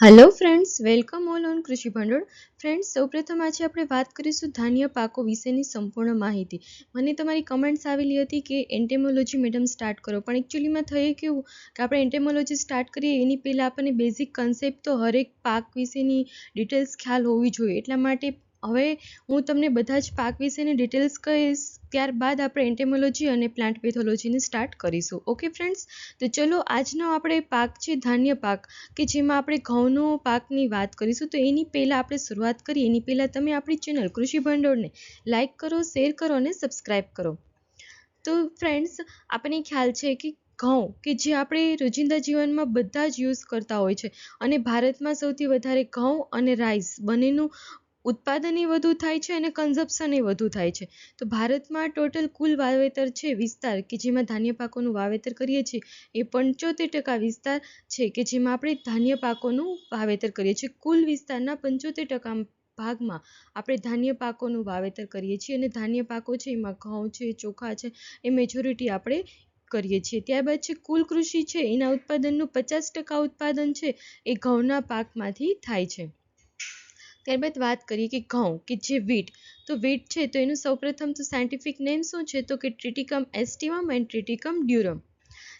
Hello friends, welcome all on કૃષિ ભંડોળ. Friends, સૌપ્રથમ આજે આપણે વાત કરીશું ધાન્ય પાકો વિશેની સંપૂર્ણ માહિતી. મને તમારી કમેન્ટ્સ આવેલી હતી કે એન્ટેમોલોજી મેડમ સ્ટાર્ટ કરો, પણ એકચ્યુઅલીમાં થયું કેવું કે આપણે એન્ટેમોલોજી સ્ટાર્ટ કરીએ એની પહેલાં આપણને બેઝિક કન્સેપ્ટ તો હરેક પાક વિશેની ડિટેલ્સ ખ્યાલ હોવી જોઈએ. એટલા માટે હવે હું તમને બધા જ પાક વિશેની ડિટેલ્સ કહીશ, ત્યારબાદ આપણે એન્ટેમોલોજી અને પ્લાન્ટ પેથોલોજીને સ્ટાર્ટ કરીશું. ઓકે ફ્રેન્ડ્સ, તો ચલો આજનો આપણે પાક છે ધાન્ય પાક, કે જેમાં આપણે ઘઉંનો પાકની વાત કરીશું. તો એની પહેલાં આપણે શરૂઆત કરીએ એની પહેલાં તમે આપણી ચેનલ કૃષિ ભંડોળને લાઇક કરો, શેર કરો અને સબસ્ક્રાઈબ કરો. તો ફ્રેન્ડ્સ, આપણને ખ્યાલ છે કે ઘઉં કે જે આપણે રોજિંદા જીવનમાં બધા જ યુઝ કરતા હોય છે, અને ભારતમાં સૌથી વધારે ઘઉં અને રાઈસ બંનેનું ઉત્પાદન વધુ થાય છે અને કન્ઝપ્શન વધુ થાય છે. તો ભારતમાં ટોટલ કુલ વાવેતર છે વિસ્તાર કે જેમાં ધાન્ય પાકોનું વાવેતર કરીએ છીએ એ 75% વિસ્તાર છે કે જેમાં આપણે ધાન્ય પાકોનું વાવેતર કરીએ છીએ. કુલ વિસ્તારના 75% ભાગમાં આપણે ધાન્ય પાકોનું વાવેતર કરીએ છીએ, અને ધાન્ય પાકો છે એમાં ઘઉં છે, ચોખા છે, એ મેજોરિટી આપણે કરીએ છીએ. ત્યારબાદ છે કુલ કૃષિ છે એના ઉત્પાદનનું 50% ઉત્પાદન છે એ ઘઉંના પાકમાંથી થાય છે. ત્યારબાદ વાત કરીએ કે ઘઉં કે જે વીટ, તો વીટ છે તો એનું સૌપ્રથમ તો સાયન્ટિફિક નેમ શું છે, તો કે ટ્રિટિકમ એસ્ટિવમ એન્ડ ટ્રિટિકમ ડ્યુરમ.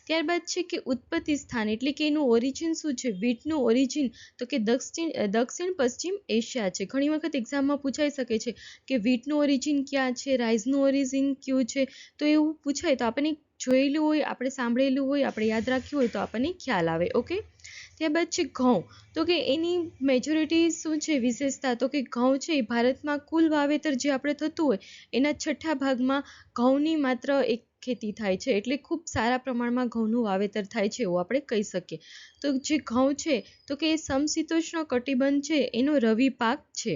ત્યારબાદ છે કે ઉત્પત્તિ સ્થાન એટલે કે એનું ઓરિજિન શું છે. વીટનું ઓરિજિન તો કે દક્ષિણ પશ્ચિમ એશિયા છે. ઘણી વખત એક્ઝામમાં પૂછાઈ શકે છે કે વીટનું ઓરિજિન ક્યાં છે, રાઈસનું ઓરિજિન કયું છે. તો એવું પૂછાય તો આપણને જોયેલું હોય, આપણે સાંભળેલું હોય, આપણે યાદ રાખ્યું હોય તો આપણને ખ્યાલ આવે. ઓકે, ત્યારબાદ છે ઘઉં, તો કે એની મેજોરિટી શું છે વિશેષતા, તો કે ઘઉં છે એ ભારતમાં કુલ વાવેતર જે આપણે થતું હોય એના 6થા ભાગમાં ઘઉંની માત્ર એક ખેતી થાય છે, એટલે ખૂબ સારા પ્રમાણમાં ઘઉંનું વાવેતર થાય છે એવું આપણે કહી શકીએ. તો જે ઘઉં છે તો કે એ સમશીતોષ્ણ કટિબંધ છે એનો રવિ પાક છે,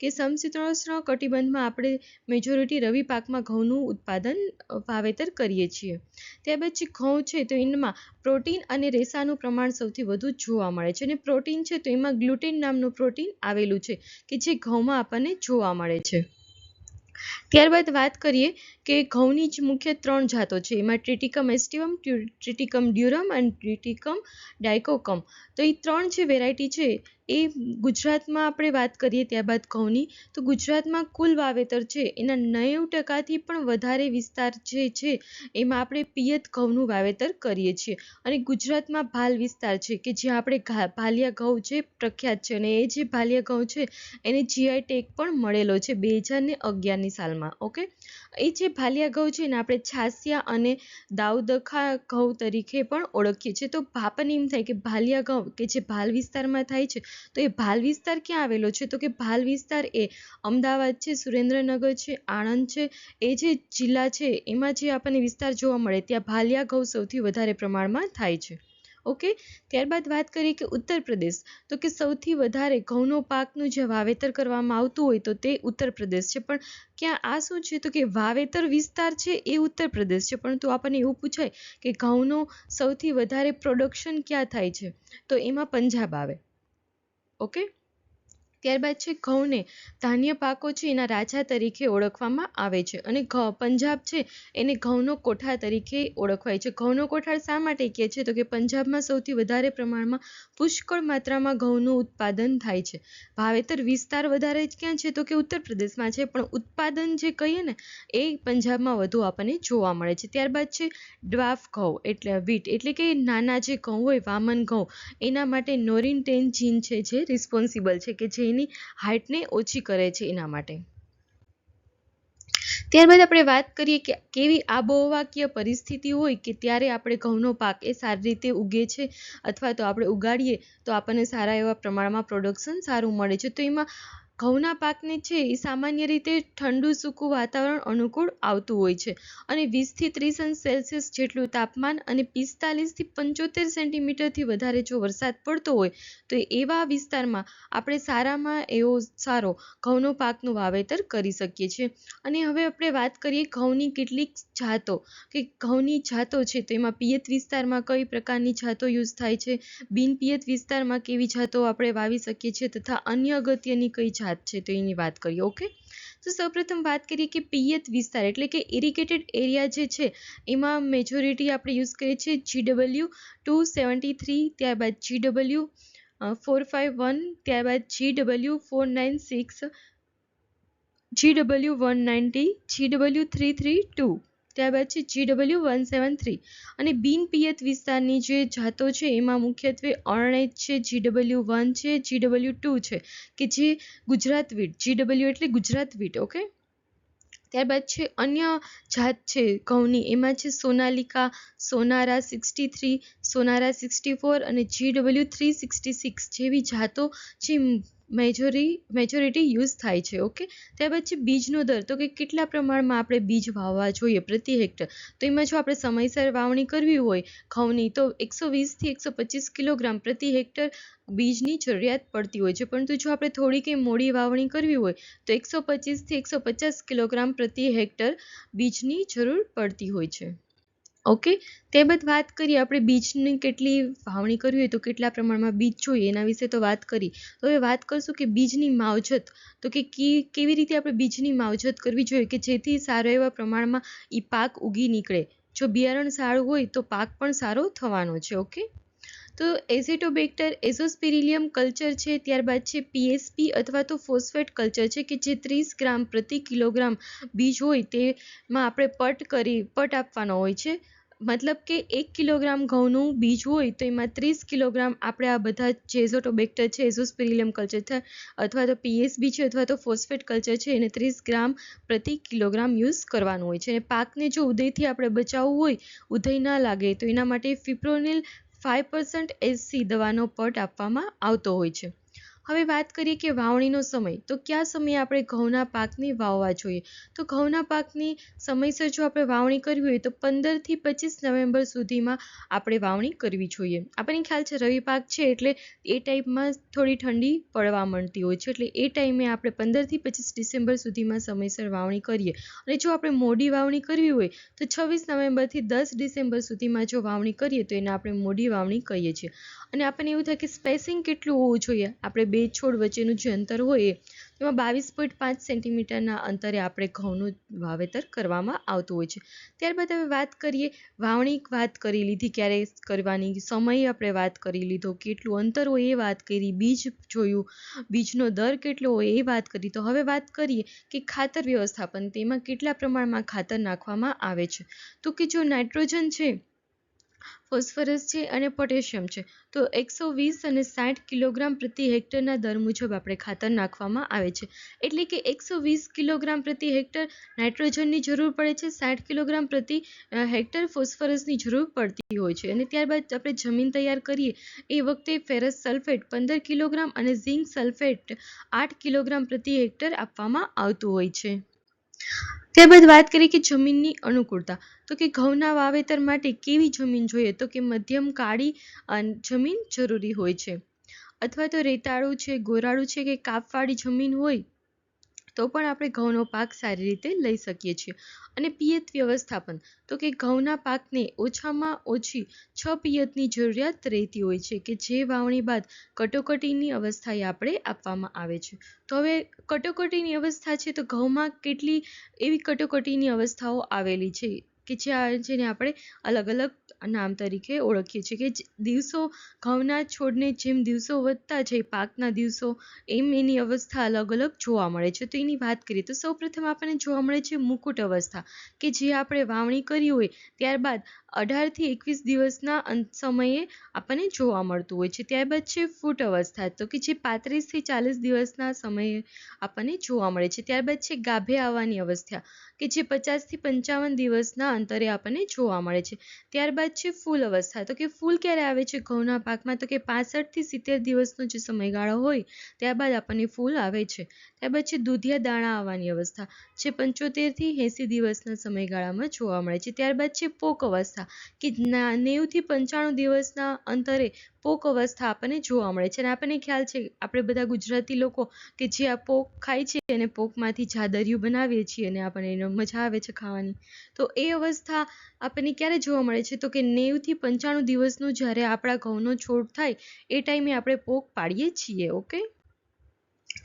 કે સમશીતોષ્ણ કટિબંધમાં આપણે મેજોરિટી રવિ પાકમાં ઘઉંનું ઉત્પાદન વાવેતર કરીએ છીએ. ત્યારબાદ જે ઘઉં છે તો એમાં પ્રોટીન અને રેસાનું પ્રમાણ સૌથી વધુ જોવા મળે છે, અને પ્રોટીન છે તો એમાં ગ્લુટેન નામનું પ્રોટીન આવેલું છે કે જે ઘઉંમાં આપણને જોવા મળે છે. ત્યારબાદ વાત કરીએ કે ઘઉંની જ મુખ્ય 3 જાતો છે, એમાં ટ્રિટિકમ એસ્ટિવમ, ટ્રિટિકમ ડ્યુરમ અને ટ્રિટિકમ ડાયકોકમ. તો એ 3 જે વેરાયટી છે એ ગુજરાતમાં આપણે વાત કરીએ ત્યારબાદ ઘઉંની, તો ગુજરાતમાં કુલ વાવેતર છે એના 90%થી પણ વધારે વિસ્તાર જે છે એમાં આપણે પિયત ઘઉંનું વાવેતર કરીએ છીએ. અને ગુજરાતમાં ભાલ વિસ્તાર છે કે જ્યાં આપણે ભાલિયા ઘઉં જે પ્રખ્યાત છે, અને એ જે ભાલિયા ઘઉં છે એને જીઆઈ ટેગ પણ મળેલો છે 2011ની સાલમાં. ઓકે, એ જે ભાલિયા ઘઉં છે ને આપણે છાસિયા અને દાઉદખા ઘઉં તરીકે પણ ઓળખીએ છીએ. તો આપણને એમ થાય કે ભાલિયા ઘઉં કે જે ભાલ વિસ્તારમાં થાય છે, તો એ ભાલ વિસ્તાર ક્યાં આવેલો છે, તો કે ભાલ વિસ્તાર એ અમદાવાદ છે, સુરેન્દ્રનગર છે, આણંદ છે, એ જે જિલ્લા છે એમાં જે આપણને વિસ્તાર જોવા મળે ત્યાં ભાલિયા ઘઉં સૌથી વધારે પ્રમાણમાં થાય છે. ઓકે, ત્યારબાદ વાત કરીએ કે ઉત્તર પ્રદેશ, તો કે સૌથી વધારે ઘઉંનો પાકનું જે વાવેતર કરવામાં આવતું હોય તો તે ઉત્તર પ્રદેશ છે. પણ ક્યાં આ શું છે, તો કે વાવેતર વિસ્તાર છે એ ઉત્તર પ્રદેશ છે, પરંતુ આપણને એવું પૂછાય કે ઘઉંનો સૌથી વધારે પ્રોડક્શન ક્યાં થાય છે, તો એમાં પંજાબ આવે. ઓકે, ત્યારબાદ છે ઘઉંને ધાન્ય પાકો છે એના રાજા તરીકે ઓળખવામાં આવે છે, અને પંજાબ છે એને ઘઉંનો કોઠાર તરીકે ઓળખવાય છે. ઘઉંનો કોઠાર શા માટે કહે છે, તો કે પંજાબમાં સૌથી વધારે પ્રમાણમાં પુષ્કળ માત્રામાં ઘઉંનું ઉત્પાદન થાય છે. વાવેતર વિસ્તાર વધારે જ ક્યાં છે, તો કે ઉત્તર પ્રદેશમાં છે, પણ ઉત્પાદન જે કહીએ ને એ પંજાબમાં વધુ આપણને જોવા મળે છે. ત્યારબાદ છે ડ્વાર્ફ ઘઉં એટલે વીટ, એટલે કે નાના જે ઘઉં હોય વામન ઘઉં, એના માટે નોરિન 10 જીન છે જે રિસ્પોન્સિબલ છે, કે જે એની હાઇટને ઓછી કરે છે એના માટે. ત્યારબાદ આપણે વાત કરીએ કે કેવી આબોહવાકીય પરિસ્થિતિ હોય કે ત્યારે આપણે ઘઉંનો પાક એ સારી રીતે ઉગે છે, અથવા તો આપણે ઉગાડીએ તો આપણને સારા એવા પ્રમાણમાં પ્રોડક્શન સારું મળે છે. તો એમાં ઘઉંના પાકને છે એ સામાન્ય રીતે ઠંડુ સૂકું વાતાવરણ અનુકૂળ આવતું હોય છે, અને 20થી 30 સેલ્સિયસ જેટલું તાપમાન અને 45થી 75 સેન્ટીમીટરથી વધારે જો વરસાદ પડતો હોય તો એવા વિસ્તારમાં આપણે સારામાં એવો સારો ઘઉંનો પાકનું વાવેતર કરી શકીએ છીએ. અને હવે આપણે વાત કરીએ ઘઉંની કેટલીક જાતો, કે ઘઉંની જાતો છે તો એમાં પિયત વિસ્તારમાં કઈ પ્રકારની જાતો યુઝ થાય છે, બિનપિયત વિસ્તારમાં કેવી જાતો આપણે વાવી શકીએ છીએ, તથા અન્ય અગત્યની કઈ જાત છે તો એની વાત કરીએ. ઓકે, તો સૌપ્રથમ વાત કરીએ કે પિયત વિસ્તાર એટલે કે ઇરિગેટેડ એરિયા જે છે એમાં મેજોરિટી આપણે યુઝ કરીએ છીએ GW 273, ત્યારબાદ GW 451, ત્યારબાદ GW496, GW190, GW332, ત્યારબાદ છે GW173. અને બિનપિયત વિસ્તારની જે જાતો છે એમાં મુખ્યત્વે અરણેજ છે, GW1 છે, GW2 છે કે જે ગુજરાત વીટ, GW એટલે ગુજરાત વીટ. ઓકે. ત્યારબાદ છે અન્ય જાત છે ઘઉંની, એમાં છે સોનાલિકા, સોનારા 63, સોનારા 64 અને GW366 જેવી જાતો જે મેજોરિટી યુઝ થાય છે. ઓકે. ત્યારબાદ છે બીજનો દર, તો કે કેટલા પ્રમાણમાં આપણે બીજ વાવવા જોઈએ પ્રતિ હેક્ટર. તો એમાં જો આપણે સમયસર વાવણી કરવી હોય ઘઉંની તો 120 થી 125 કિલોગ્રામ પ્રતિ હેક્ટર બીજની જરૂરિયાત પડતી હોય છે, પરંતુ જો આપણે થોડી કે મોડી વાવણી કરવી હોય તો 125 થી 150 કિલોગ્રામ પ્રતિ હેક્ટર બીજની જરૂર પડતી હોય છે. ઓકે. ત્યારબાદ વાત કરીએ આપણે બીજની કેટલી વાવણી કરવી હોય તો કેટલા પ્રમાણમાં બીજ જોઈએ એના વિશે તો વાત કરી. તો હવે વાત કરશું કે બીજની માવજત, તો કે કેવી રીતે આપણે બીજની માવજત કરવી જોઈએ કે જેથી સારા એવા પ્રમાણમાં એ પાક ઉગી નીકળે. જો બિયારણ સારું હોય તો પાક પણ સારો થવાનો છે. ઓકે. તો એઝેટોબેક્ટર એઝોસ્પિરિલિયમ કલ્ચર છે, ત્યારબાદ છે પીએસપી અથવા તો ફોસ્ફેટ કલ્ચર છે કે જે 30 ગ્રામ પ્રતિ કિલોગ્રામ બીજ હોય તેમાં આપણે પટ આપવાનો હોય છે. મતલબ કે 1 કિલોગ્રામ ઘઉંનું બીજ હોય તો એમાં 30 કિલોગ્રામ આપણે આ બધા જે એઝોટોબેક્ટર છે, એઝોસ્પિરિલિયમ કલ્ચર છે અથવા તો પીએસબી છે અથવા તો ફોસ્ફેટ કલ્ચર છે એને 30 ગ્રામ પ્રતિ કિલોગ્રામ યુઝ કરવાનું હોય છે. અને પાકને જો ઉધઈથી આપણે બચાવવું હોય, ઉધઈ ના લાગે તો એના માટે ફિપ્રોનિલ 5% SC દવાનો પટ આપવામાં આવતો હોય છે. હવે વાત કરીએ કે વાવણીનો સમય, તો કયા સમયે આપણે ઘઉંના પાકને વાવવા જોઈએ. તો ઘઉંના પાકની સમયસર જો આપણે વાવણી કરવી હોય તો 15 થી 25 નવેમ્બર સુધીમાં આપણે વાવણી કરવી જોઈએ. આપણને ખ્યાલ છે રવિ પાક છે એટલે એ ટાઈપમાં થોડી ઠંડી પડવા માંડતી હોય છે, એટલે એ ટાઈમે આપણે 15 થી 25 ડિસેમ્બર સુધીમાં સમયસર વાવણી કરીએ. અને જો આપણે મોડી વાવણી કરવી હોય તો 26 નવેમ્બરથી 10 ડિસેમ્બર સુધીમાં જો વાવણી કરીએ તો એને આપણે મોડી વાવણી કહીએ છીએ. અને આપણને એવું થાય કે સ્પેસિંગ કેટલું હોવું જોઈએ, આપણે બે છોડ વચ્ચેનું જે અંતર હોય એમાં 22.5 સેન્ટીમીટરના અંતરે આપણે ઘઉંનું વાવેતર કરવામાં આવતું હોય છે. ત્યારબાદ હવે વાત કરીએ, વાવણી વાત કરી લીધી ક્યારે કરવાની, સમય આપણે વાત કરી લીધો, કેટલું અંતર હોય એ વાત કરી, બીજ જોયું, બીજનો દર કેટલો હોય એ વાત કરી. તો હવે વાત કરીએ કે ખાતર વ્યવસ્થાપન, તેમાં કેટલા પ્રમાણમાં ખાતર નાખવામાં આવે છે. તો કે જો નાઇટ્રોજન છે, ફોસ્ફરસ છે અને પોટેશિયમ છે તો 120 અને 60 કિલોગ્રામ પ્રતિ હેક્ટરના દર મુજબ આપણે ખાતર નાખવામાં આવે છે. એટલે કે 120 કિલોગ્રામ પ્રતિ હેક્ટર નાઇટ્રોજનની જરૂર પડે છે, 60 કિલોગ્રામ પ્રતિ હેક્ટર ફોસ્ફરસની જરૂર પડતી હોય છે. અને ત્યારબાદ આપણે જમીન તૈયાર કરીએ એ વખતે ફેરસ સલ્ફેટ 15 કિલોગ્રામ અને ઝિંક સલ્ફેટ 8 કિલોગ્રામ પ્રતિ હેક્ટર આપવામાં આવતું હોય છે. ત્યારબાદ વાત કરીએ કે જમીનની અનુકૂળતા, તો કે ઘઉંના વાવેતર માટે કેવી જમીન જોઈએ, તો કે મધ્યમ કાળી જમીન જરૂરી હોય છે, અથવા તો રેતાળું છે, ગોરાળું છે કે કાપવાળી જમીન હોય તો પણ આપણે ઘઉંનો પાક સારી રીતે લઈ શકીએ છીએ. અને પિયત વ્યવસ્થાપન, તો કે ઘઉંના પાકને ઓછામાં ઓછી 6 પિયતની જરૂરિયાત રહેતી હોય છે કે જે વાવણી બાદ કટોકટીની અવસ્થાએ આપણે આપવામાં આવે છે. તો હવે કટોકટીની અવસ્થા છે તો ઘઉંમાં કેટલી એવી કટોકટીની અવસ્થાઓ આવેલી છે કે જેને આપણે અલગ અલગ નામ તરીકે ઓળખીએ છીએ કે દિવસો ઘઉંના છોડને જેમ દિવસો વધતા જાય પાકના દિવસો એમ એની અવસ્થા અલગ અલગ જોવા મળે છે. તો એની વાત કરીએ તો સૌપ્રથમ આપણને જોવા મળે છે મુકુટ અવસ્થા, કે જે આપણે વાવણી કરી હોય ત્યારબાદ 18 થી 21 દિવસના સમયે આપણને જોવા મળતું હોય છે. ત્યારબાદ છે ફૂટ અવસ્થા, તો કે જે 35 થી 40 દિવસના સમયે આપણને જોવા મળે છે. ત્યારબાદ છે ગાભે આવવાની અવસ્થા, કે જે 50 થી 55 દિવસના અંતરે આપણને જોવા મળે છે. ત્યારબાદ છે ફૂલ અવસ્થા, તો કે ફૂલ ક્યારે આવે છે ઘઉંના પાકમાં, તો કે 65 થી 70 દિવસનો જે સમયગાળો હોય ત્યારબાદ આપણને ફૂલ આવે છે. ત્યારબાદ છે દૂધિયા દાણા આવવાની અવસ્થા, જે 75 થી 80 દિવસના સમયગાળામાં જોવા મળે છે. ત્યારબાદ છે પોક અવસ્થા, કે 90 થી 95 દિવસના અંતરે પોક અવસ્થા આપણને જોવા મળે છે. અને આપણને ખ્યાલ છે આપણે બધા ગુજરાતી લોકો કે જે આ પોક ખાય છે અને પોકમાંથી જાદરિયું બનાવીએ છીએ અને આપણને એનો મજા આવે છે ખાવાની. તો એ અવસ્થા આપણને ક્યારે જોવા મળે છે, તો કે 90 થી 95 દિવસનું જ્યારે આપણા ઘઉંનો છોડ થાય એ ટાઈમે આપણે પોક પાડીએ છીએ. ઓકે.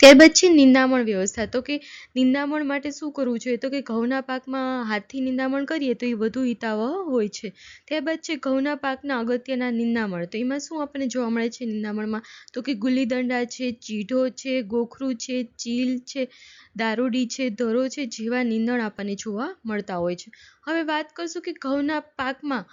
ત્યારબાદ છે નિંદામણ વ્યવસ્થા. તો કે નિંદામણ માટે શું કરવું જોઈએ? તો કે ઘઉંના પાકમાં હાથથી નિંદામણ કરીએ તો એ વધુ હિતાવહ હોય છે. ત્યારબાદ છે ઘઉંના પાકના અગત્યના નિંદામણ. તો એમાં શું આપણને જોવા મળે છે નિંદામણમાં? તો કે ગુલીદંડા છે, ચીઢો છે, ગોખરું છે, ચીલ છે, દારૂડી છે, ધરો છે જેવા નીંદણ આપણને જોવા મળતા હોય છે. હવે વાત કરશું કે ઘઉંના પાકમાં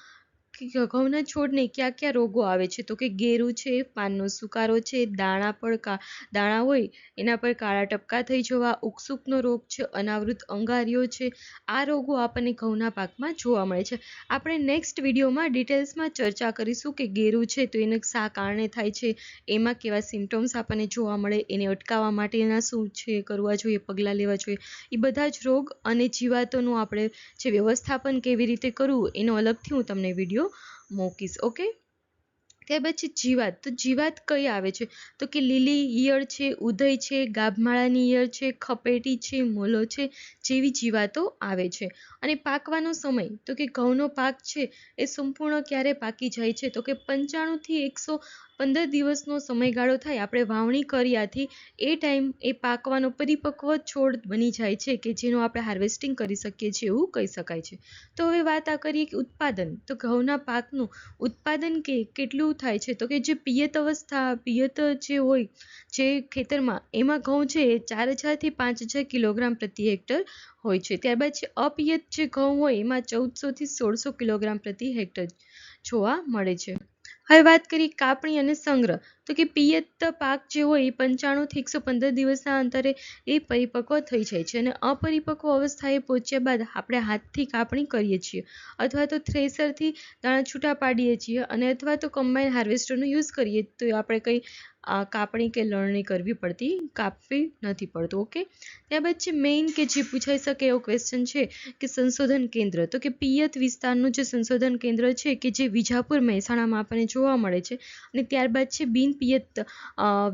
ઘઉંના છોડને કયા કયા રોગો આવે છે? તો કે ગેરું છે, પાનનો સુકારો છે, દાણા હોય એના પર કાળા ટપકા થઈ જવા, ઉકસુકનો રોગ છે, અનાવૃત અંગારીઓ છે, આ રોગો આપણને ઘઉંના પાકમાં જોવા મળે છે. આપણે નેક્સ્ટ વિડીયોમાં ડિટેલ્સમાં ચર્ચા કરીશું કે ગેરું છે તો એને શા કારણે થાય છે, એમાં કેવા સિમ્ટમ્સ આપણને જોવા મળે, એને અટકાવવા માટેના શું છે કરવા જોઈએ, પગલાં લેવા જોઈએ, એ બધા જ રોગ અને જીવાતોનું આપણે જે વ્યવસ્થાપન કેવી રીતે કરવું એનો અલગથી હું તમને વિડીયો મૂકીશ. ઓકે. ત્યાર પછી જીવાત. તો જીવાત કઈ આવે છે? તો કે લીલી ઈયળ છે, ઉધઈ છે, ગાભમાળાની ઈયળ છે, ખપેટી છે, મોલો છે જેવી જીવાતો આવે છે. અને પાકવાનો સમય. તો કે ઘઉંનો પાક છે એ સંપૂર્ણ ક્યારે પાકી જાય છે? તો કે 95 થી 115 દિવસનો સમયગાળો થાય આપણે વાવણી કર્યાથી એ ટાઈમ એ પાકવાનો પરિપક્વ છોડ બની જાય છે કે જેનું આપણે હાર્વેસ્ટિંગ કરી શકીએ છીએ એવું કહી શકાય છે. તો હવે વાત આ કરીએ કે ઉત્પાદન. તો ઘઉંના પાકનું ઉત્પાદન કેટલું થાય છે? તો કે જે પિયત જે હોય જે ખેતરમાં એમાં ઘઉં છે એ 4000 થી 5000 કિલોગ્રામ પ્રતિ હેક્ટર હોય છે. ત્યારબાદ છે અપિયત જે ઘઉં હોય એમાં 1400 થી 1600 કિલોગ્રામ પ્રતિ હેક્ટર જોવા મળે છે. હવે વાત કરીએ કાપણી અને સંગ્રહ. તો કે પિયત પાક જે હોય એ 95 થી 115 દિવસના અંતરે એ પરિપક્વ થઈ જાય છે અને અપરિપક્વ અવસ્થાએ પહોંચ્યા બાદ આપણે હાથથી કાપણી કરીએ છીએ અથવા તો થ્રેસરથી દાણા છૂટા પાડીએ છીએ અને અથવા તો કમ્બાઈન હાર્વેસ્ટરનો યુઝ કરીએ તો આપણે કંઈ કાપણી કે લણણી કરવી પડતી, કાપવી નથી પડતું. ઓકે. ત્યારબાદ છે મેઇન કે જે પૂછાઈ શકે એવો ક્વેશ્ચન છે કે સંશોધન કેન્દ્ર. તો કે પિયત વિસ્તારનું જે સંશોધન કેન્દ્ર છે કે જે વિજાપુર મહેસાણામાં આપણને જોવા મળે છે અને ત્યારબાદ છે બિન પિયત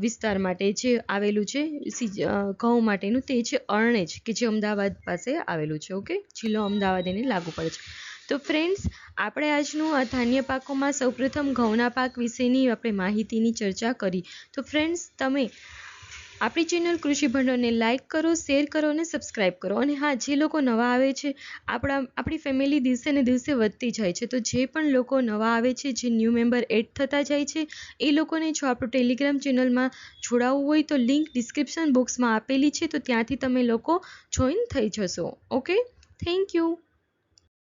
વિસ્તાર માટે જે આવેલું છે ઘઉં માટેનું તે છે અરણેજ કે જે અમદાવાદ પાસે આવેલું છે. ઓકે. જિલ્લો અમદાવાદ એને લાગુ પડે છે. તો ફ્રેન્ડ્સ, આપણે આજનું આ ધાન્ય પાકોમાં સૌપ્રથમ ઘઉંના પાક વિશેની આપણે માહિતીની ચર્ચા કરી. તો ફ્રેન્ડ્સ, તમે આપણી ચેનલ કૃષિ ભંડોળને લાઇક કરો, શેર કરો અને સબસ્ક્રાઈબ કરો. અને હા, જે લોકો નવા આવે છે, આપણી ફેમિલી દિવસે ને દિવસે વધતી જાય છે. તો જે પણ લોકો નવા આવે છે, જે ન્યૂ મેમ્બર એડ થતા જાય છે, એ લોકોને જો આપણું ટેલિગ્રામ ચેનલમાં જોડાવવું હોય તો લિંક ડિસ્ક્રિપ્શન બોક્સમાં આપેલી છે, તો ત્યાંથી તમે લોકો જોઈન થઈ જશો. ઓકે. Thank you.